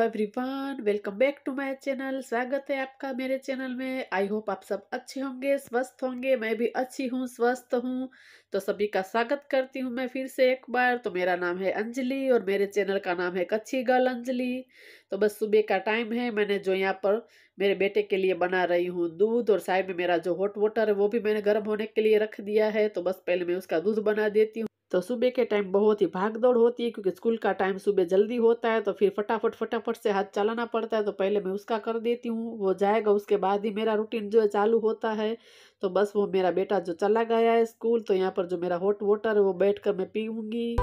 Everyone, welcome back to my channel. स्वागत है आपका मेरे चैनल में। आई होप आप सब अच्छे होंगे, स्वस्थ होंगे। मैं भी अच्छी हूँ, स्वस्थ हूँ। तो सभी का स्वागत करती हूँ मैं फिर से एक बार। तो मेरा नाम है अंजलि और मेरे चैनल का नाम है कच्ची गर्ल अंजलि। तो बस सुबह का टाइम है। मैंने जो यहाँ पर मेरे बेटे के लिए बना रही हूँ दूध, और साइड में मेरा जो हॉट वाटर है वो भी मैंने गर्म होने के लिए रख दिया है। तो बस पहले मैं उसका दूध बना देती हूँ। तो सुबह के टाइम बहुत ही भाग दौड़ होती है, क्योंकि स्कूल का टाइम सुबह जल्दी होता है, तो फिर फटाफट से हाथ चलाना पड़ता है। तो पहले मैं उसका कर देती हूँ, वो जाएगा उसके बाद ही मेरा रूटीन जो है चालू होता है। तो बस वो मेरा बेटा जो चला गया है स्कूल, तो यहाँ पर जो मेरा हॉट वाटर है वो बैठ कर मैं पीऊँगी।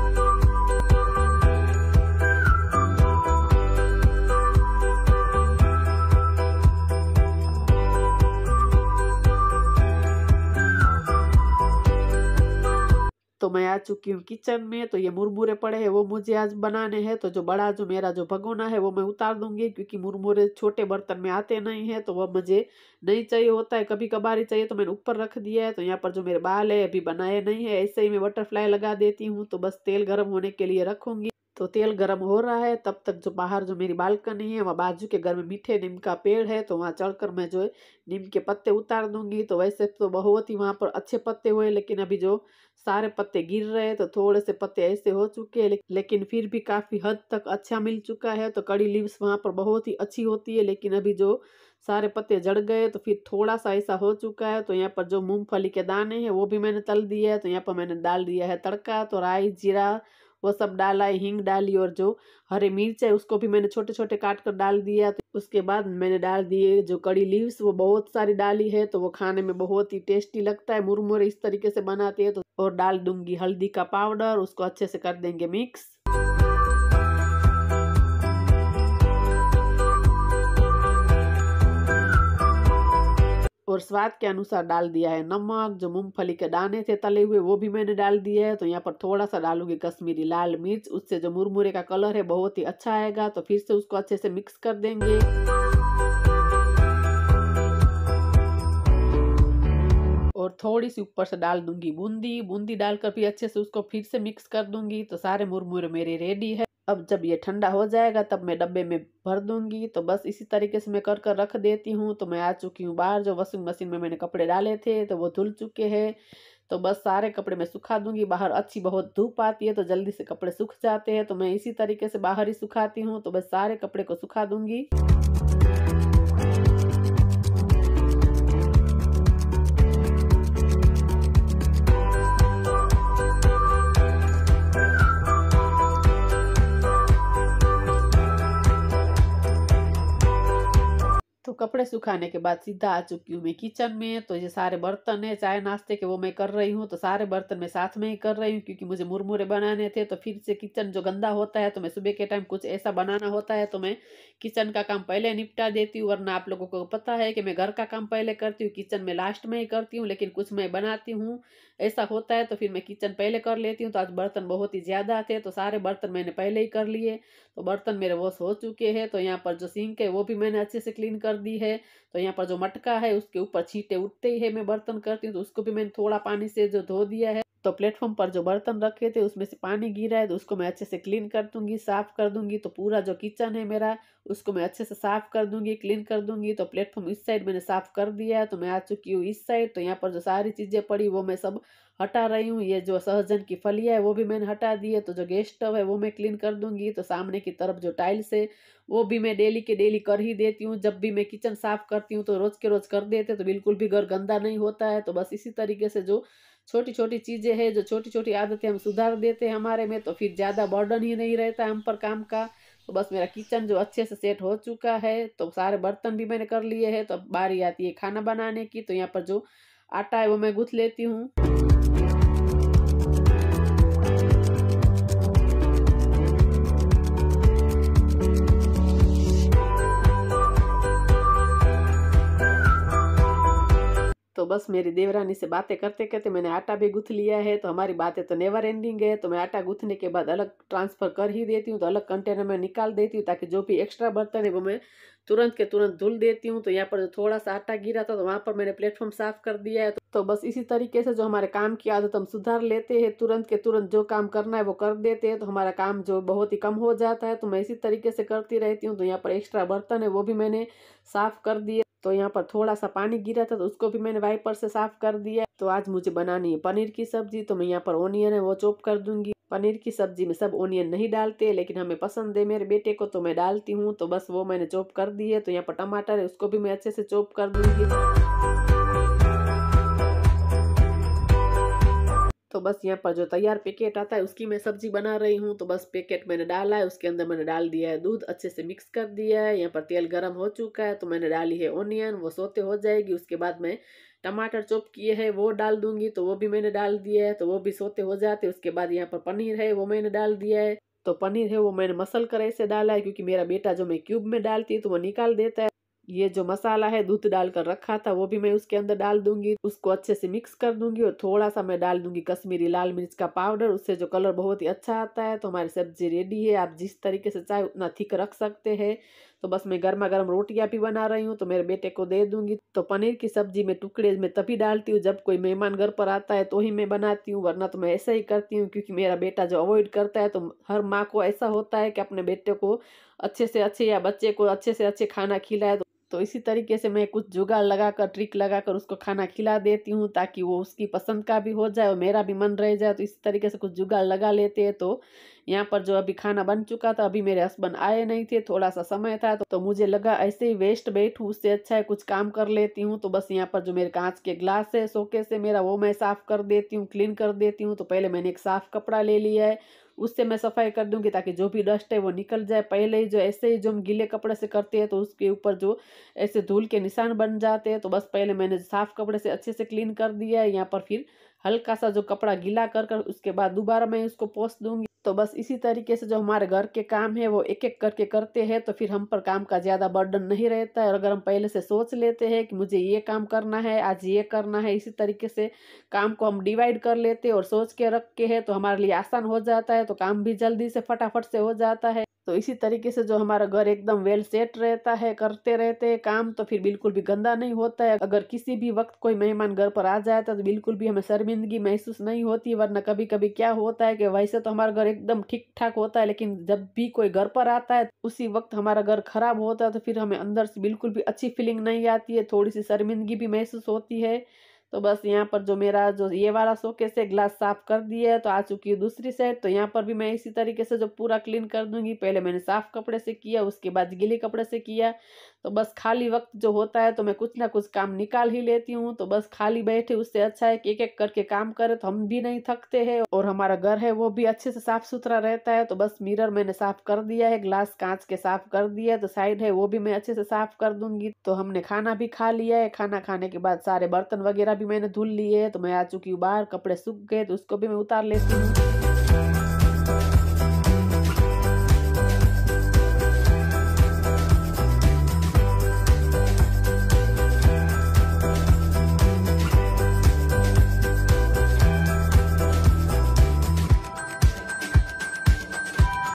तो मैं आ चुकी हूँ किचन में। तो ये मुरमुरे पड़े हैं, वो मुझे आज बनाने हैं। तो जो बड़ा जो मेरा जो भगोना है वो मैं उतार दूंगी, क्योंकि मुरमुरे छोटे बर्तन में आते नहीं है, तो वो मुझे नहीं चाहिए होता है, कभी कभार ही चाहिए। तो मैंने ऊपर रख दिया है। तो यहाँ पर जो मेरे बाल है अभी बनाए नहीं है, ऐसे ही मैं बटरफ्लाई लगा देती हूँ। तो बस तेल गर्म होने के लिए रखूंगी। तो तेल गर्म हो रहा है, तब तक जो बाहर जो मेरी बालकनी है, वहाँ बाजू के घर में मीठे नीम का पेड़ है, तो वहाँ चढ़कर मैं जो है नीम के पत्ते उतार दूंगी। तो वैसे तो बहुत ही वहाँ पर अच्छे पत्ते हुए, लेकिन अभी जो सारे पत्ते गिर रहे हैं, तो थोड़े से पत्ते ऐसे हो चुके हैं, लेकिन फिर भी काफी हद तक अच्छा मिल चुका है। तो कड़ी लीव्स वहाँ पर बहुत ही अच्छी होती है, लेकिन अभी जो सारे पत्ते जड़ गए, तो फिर थोड़ा सा ऐसा हो चुका है। तो यहाँ पर जो मूंगफली के दाने हैं वो भी मैंने तल दिया है। तो यहाँ पर मैंने डाल दिया है तड़का। तो राई जीरा वो सब डाला है, हींग डाली, और जो हरी मिर्च है उसको भी मैंने छोटे छोटे काट कर डाल दिया। तो उसके बाद मैंने डाल दिए जो कड़ी लीव्स, वो बहुत सारी डाली है। तो वो खाने में बहुत ही टेस्टी लगता है। मुरमुरे इस तरीके से बनाते हैं। तो और डाल दूंगी हल्दी का पाउडर, उसको अच्छे से कर देंगे मिक्स। और स्वाद के अनुसार डाल दिया है नमक। जो मूंगफली के दाने थे तले हुए वो भी मैंने डाल दिया है। तो यहाँ पर थोड़ा सा डालूंगी कश्मीरी लाल मिर्च, उससे जो मुरमुरे का कलर है बहुत ही अच्छा आएगा। तो फिर से उसको अच्छे से मिक्स कर देंगे। और थोड़ी सी ऊपर से डाल दूंगी बूंदी डालकर भी अच्छे से उसको फिर से मिक्स कर दूंगी। तो सारे मुरमुरे मेरे रेडी है। अब जब ये ठंडा हो जाएगा तब मैं डब्बे में भर दूंगी। तो बस इसी तरीके से मैं कर कर रख देती हूँ। तो मैं आ चुकी हूँ बाहर। जो वॉशिंग मशीन में मैंने कपड़े डाले थे तो वो धुल चुके हैं। तो बस सारे कपड़े मैं सुखा दूंगी। बाहर अच्छी बहुत धूप आती है, तो जल्दी से कपड़े सूख जाते हैं। तो मैं इसी तरीके से बाहर ही सुखाती हूँ। तो बस सारे कपड़े को सुखा दूंगी। तो कपड़े सुखाने के बाद सीधा आ चुकी हूँ मैं किचन में। तो ये सारे बर्तन है चाय नाश्ते के, वो मैं कर रही हूँ। तो सारे बर्तन मैं साथ में ही कर रही हूँ, क्योंकि मुझे मुरमुरे बनाने थे। तो फिर से किचन जो गंदा होता है, तो मैं सुबह के टाइम कुछ ऐसा बनाना होता है तो मैं किचन का काम पहले निपटा देती हूँ। वरना आप लोगों को पता है कि मैं घर का काम पहले करती हूँ, किचन में लास्ट में ही करती हूँ। लेकिन कुछ मैं बनाती हूँ, ऐसा होता है, तो फिर मैं किचन पहले कर लेती हूँ। तो आज बर्तन बहुत ही ज्यादा थे, तो सारे बर्तन मैंने पहले ही कर लिए। तो बर्तन मेरे वॉश हो चुके हैं। तो यहाँ पर जो सिंक है वो भी मैंने अच्छे से क्लीन कर दी है। तो यहाँ पर जो मटका है उसके ऊपर छींटे उठते ही है मैं बर्तन करती हूँ, तो उसको भी मैंने थोड़ा पानी से जो धो दिया है। तो प्लेटफॉर्म पर जो बर्तन रखे थे उसमें से पानी गिरा है, तो उसको मैं अच्छे से क्लीन कर दूंगी, साफ कर दूंगी। तो पूरा जो किचन है मेरा उसको मैं अच्छे से साफ कर दूंगी, क्लीन कर दूंगी। तो प्लेटफॉर्म इस साइड मैंने साफ कर दिया है। तो मैं आ चुकी हूँ इस साइड। तो यहाँ पर जो सारी चीजें पड़ी वो मैं सब हटा रही हूँ। ये जो सहजन की फलियाँ है वो भी मैंने हटा दी है। तो जो गैस स्टव है वो मैं क्लीन कर दूंगी। तो सामने की तरफ जो टाइल्स है वो भी मैं डेली के डेली कर ही देती हूँ। जब भी मैं किचन साफ करती हूँ तो रोज के रोज कर देते, तो बिल्कुल भी घर गंदा नहीं होता है। तो बस इसी तरीके से जो छोटी छोटी चीजें हैं, जो छोटी छोटी आदतें हम सुधार देते हैं हमारे में, तो फिर ज्यादा बर्डन ही नहीं रहता हम पर काम का। तो बस मेरा किचन जो अच्छे से सेट हो चुका है। तो सारे बर्तन भी मैंने कर लिए हैं। तो अब बारी आती है खाना बनाने की। तो यहाँ पर जो आटा है वो मैं गूंथ लेती हूँ। तो तो बस मेरी देवरानी से बातें करते करते मैंने आटा भी गूँथ लिया है। तो हमारी बातें तो नेवर एंडिंग है। तो मैं आटा गूँथने के बाद अलग ट्रांसफ़र कर ही देती हूँ, तो अलग कंटेनर में निकाल देती हूँ ताकि जो भी एक्स्ट्रा बर्तन है वो मैं तुरंत के तुरंत धुल देती हूँ। तो यहाँ पर जो थोड़ा सा आटा गिरा था तो वहाँ पर मैंने प्लेटफॉर्म साफ कर दिया है। तो बस इसी तरीके से जो हमारे काम की आदत हम सुधार लेते हैं, तुरंत के तुरंत जो काम करना है वो कर देते हैं, तो हमारा काम जो बहुत ही कम हो जाता है। तो मैं इसी तरीके से करती रहती हूँ। तो यहाँ पर एक्स्ट्रा बर्तन है वो भी मैंने साफ कर दिए। तो यहाँ पर थोड़ा सा पानी गिरा था तो उसको भी मैंने वाइपर से साफ कर दिया। तो आज मुझे बनानी है पनीर की सब्जी। तो मैं यहाँ पर ओनियन है वो चॉप कर दूंगी। पनीर की सब्जी में सब ओनियन नहीं डालते, लेकिन हमें पसंद है मेरे बेटे को तो मैं डालती हूँ। तो बस वो मैंने चॉप कर दी है। तो यहाँ पर टमाटर है उसको भी मैं अच्छे से चॉप कर दूंगी। तो बस यहाँ पर जो तैयार पैकेट आता है उसकी मैं सब्जी बना रही हूँ। तो बस पैकेट मैंने डाला है, उसके अंदर मैंने डाल दिया है दूध, अच्छे से मिक्स कर दिया है। यहाँ पर तेल गर्म हो चुका है तो मैंने डाली है ओनियन, वो सोते हो जाएगी। उसके बाद मैं टमाटर चॉप किए हैं वो डाल दूंगी। तो वो भी मैंने डाल दिया है, तो वो भी सोते हो जाते। उसके बाद यहाँ पर पनीर है वो मैंने डाल दिया है। तो पनीर है वो मैंने मसल कर ऐसे डाला है, क्योंकि मेरा बेटा जो मैं क्यूब में डालती है तो वो निकाल देता है। ये जो मसाला है दूध डालकर रखा था वो भी मैं उसके अंदर डाल दूंगी, उसको अच्छे से मिक्स कर दूंगी। और थोड़ा सा मैं डाल दूंगी कश्मीरी लाल मिर्च का पाउडर, उससे जो कलर बहुत ही अच्छा आता है। तो हमारी सब्जी रेडी है। आप जिस तरीके से चाहे उतना थिक रख सकते हैं। तो बस मैं गर्मा गर्म रोटियां भी बना रही हूँ, तो मेरे बेटे को दे दूंगी। तो पनीर की सब्जी में टुकड़े में तभी डालती हूँ जब कोई मेहमान घर पर आता है तो ही मैं बनाती हूँ, वरना तो मैं ऐसा ही करती हूँ। क्योंकि मेरा बेटा जो अवॉइड करता है, तो हर माँ को ऐसा होता है कि अपने बेटे को अच्छे से अच्छे या बच्चे को अच्छे से अच्छे खाना खिलाए। तो इसी तरीके से मैं कुछ जुगाड़ लगाकर, ट्रिक लगाकर उसको खाना खिला देती हूँ, ताकि वो उसकी पसंद का भी हो जाए और मेरा भी मन रह जाए। तो इसी तरीके से कुछ जुगाड़ लगा लेते हैं। तो यहाँ पर जो अभी खाना बन चुका था, अभी मेरे हस्बैंड आए नहीं थे, थोड़ा सा समय था, तो मुझे लगा ऐसे ही वेस्ट बैठूं उससे अच्छा है कुछ काम कर लेती हूँ। तो बस यहाँ पर जो मेरे कांच के ग्लास है शोकेस है मेरा, वो मैं साफ कर देती हूँ, क्लीन कर देती हूँ। तो पहले मैंने एक साफ कपड़ा ले लिया है, उससे मैं सफाई कर दूंगी ताकि जो भी डस्ट है वो निकल जाए। पहले ही जो ऐसे ही जो हम गीले कपड़े से करते हैं तो उसके ऊपर जो ऐसे धूल के निशान बन जाते हैं। तो बस पहले मैंने साफ कपड़े से अच्छे से क्लीन कर दिया है। यहाँ पर फिर हल्का सा जो कपड़ा गीला कर कर उसके बाद दोबारा मैं उसको पोंछ दूंगी। तो बस इसी तरीके से जो हमारे घर के काम है वो एक एक करके करते हैं, तो फिर हम पर काम का ज्यादा बर्डन नहीं रहता है। और अगर हम पहले से सोच लेते हैं कि मुझे ये काम करना है, आज ये करना है, इसी तरीके से काम को हम डिवाइड कर लेते हैं और सोच के रख के है, तो हमारे लिए आसान हो जाता है। तो काम भी जल्दी से फटाफट से हो जाता है। तो इसी तरीके से जो हमारा घर एकदम वेल सेट रहता है, करते रहते हैं काम, तो फिर बिल्कुल भी गंदा नहीं होता है। अगर किसी भी वक्त कोई मेहमान घर पर आ जाता है तो बिल्कुल भी हमें शर्मिंदगी महसूस नहीं होती। वरना कभी कभी क्या होता है कि वैसे तो हमारा घर एकदम ठीक ठाक होता है, लेकिन जब भी कोई घर पर आता है उसी वक्त हमारा घर खराब होता है, तो फिर हमें अंदर से बिल्कुल भी अच्छी फीलिंग नहीं आती है, थोड़ी सी शर्मिंदगी भी महसूस होती है। तो बस यहाँ पर जो मेरा जो ये वाला शोकेस है ग्लास साफ कर दिया है, तो आ चुकी है दूसरी साइड। तो यहाँ पर भी मैं इसी तरीके से जो पूरा क्लीन कर दूंगी। पहले मैंने साफ कपड़े से किया, उसके बाद गीले कपड़े से किया। तो बस खाली वक्त जो होता है तो मैं कुछ ना कुछ काम निकाल ही लेती हूँ। तो बस खाली बैठे उससे अच्छा है कि एक एक करके काम करे, तो हम भी नहीं थकते हैं और हमारा घर है वो भी अच्छे से साफ सुथरा रहता है। तो बस मिरर मैंने साफ कर दिया है, ग्लास कांच के साफ कर दिया है, तो साइड है वो भी मैं अच्छे से साफ कर दूंगी। तो हमने खाना भी खा लिया है, खाना खाने के बाद सारे बर्तन वगैरह भी मैंने धुल लिए है। तो मैं आ चुकी हूँ बाहर, कपड़े सूख गए तो उसको भी मैं उतार लेती हूँ।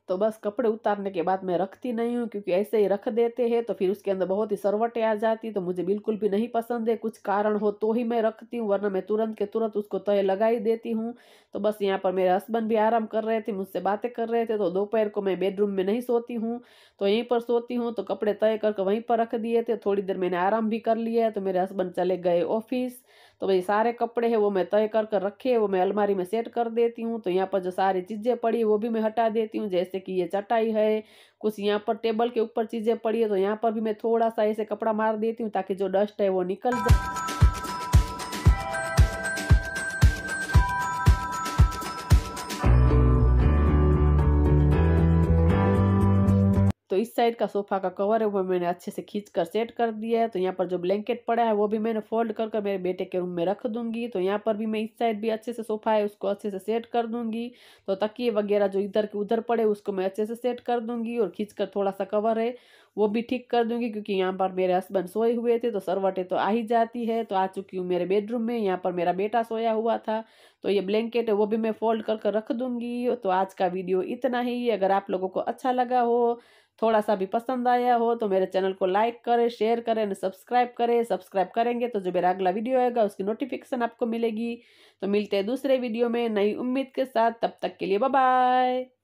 तो बस कपड़े उतारने के बाद मैं रखती नहीं हूँ, क्योंकि ऐसे ही रख देते हैं तो फिर उसके अंदर बहुत ही सरवटें आ जाती, तो मुझे बिल्कुल भी नहीं पसंद है। कुछ कारण हो तो ही मैं रखती हूँ, वरना मैं तुरंत के तुरंत उसको तय लगा ही देती हूँ। तो बस यहाँ पर मेरे हस्बैंड भी आराम कर रहे थे, मुझसे बातें कर रहे थे। तो दोपहर को मैं बेडरूम में नहीं सोती हूँ, तो यहीं पर सोती हूँ। तो कपड़े तय करके वहीं पर रख दिए थे, थोड़ी देर मैंने आराम भी कर लिया है। तो मेरे हस्बैंड चले गए ऑफिस। तो भाई सारे कपड़े हैं वो मैं तय कर कर रखे, वो मैं अलमारी में सेट कर देती हूँ। तो यहाँ पर जो सारी चीजें पड़ी वो भी मैं हटा देती हूँ, जैसे कि ये चटाई है, कुछ यहाँ पर टेबल के ऊपर चीजें पड़ी है, तो यहाँ पर भी मैं थोड़ा सा ऐसे कपड़ा मार देती हूँ ताकि जो डस्ट है वो निकल जाए। तो इस साइड का सोफा का कवर है वो मैंने अच्छे से खींच कर सेट कर दिया है। तो यहाँ पर जो ब्लैंकेट पड़ा है वो भी मैंने फोल्ड कर कर मेरे बेटे के रूम में रख दूंगी। तो यहाँ पर भी मैं इस साइड भी अच्छे से सोफा है उसको अच्छे से सेट कर दूंगी। तो तकिए वगैरह जो इधर के उधर पड़े उसको मैं अच्छे से सेट कर दूंगी, और खींच कर थोड़ा सा कवर है वो भी ठीक कर दूँगी, क्योंकि यहाँ पर मेरे हस्बैंड सोए हुए थे तो सरवटें तो आ ही जाती है। तो आ चुकी हूँ मेरे बेडरूम में, यहाँ पर मेरा बेटा सोया हुआ था, तो ये ब्लैंकेट है वो भी मैं फ़ोल्ड कर कर रख दूँगी। तो आज का वीडियो इतना ही। अगर आप लोगों को अच्छा लगा हो, थोड़ा-सा भी पसंद आया हो, तो मेरे चैनल को लाइक करें, शेयर करें एंड सब्सक्राइब करें। सब्सक्राइब करेंगे तो जो मेरा अगला वीडियो आएगा उसकी नोटिफ़िकेशन आपको मिलेगी। तो मिलते हैं दूसरे वीडियो में नई उम्मीद के साथ, तब तक के लिए बाय बाय।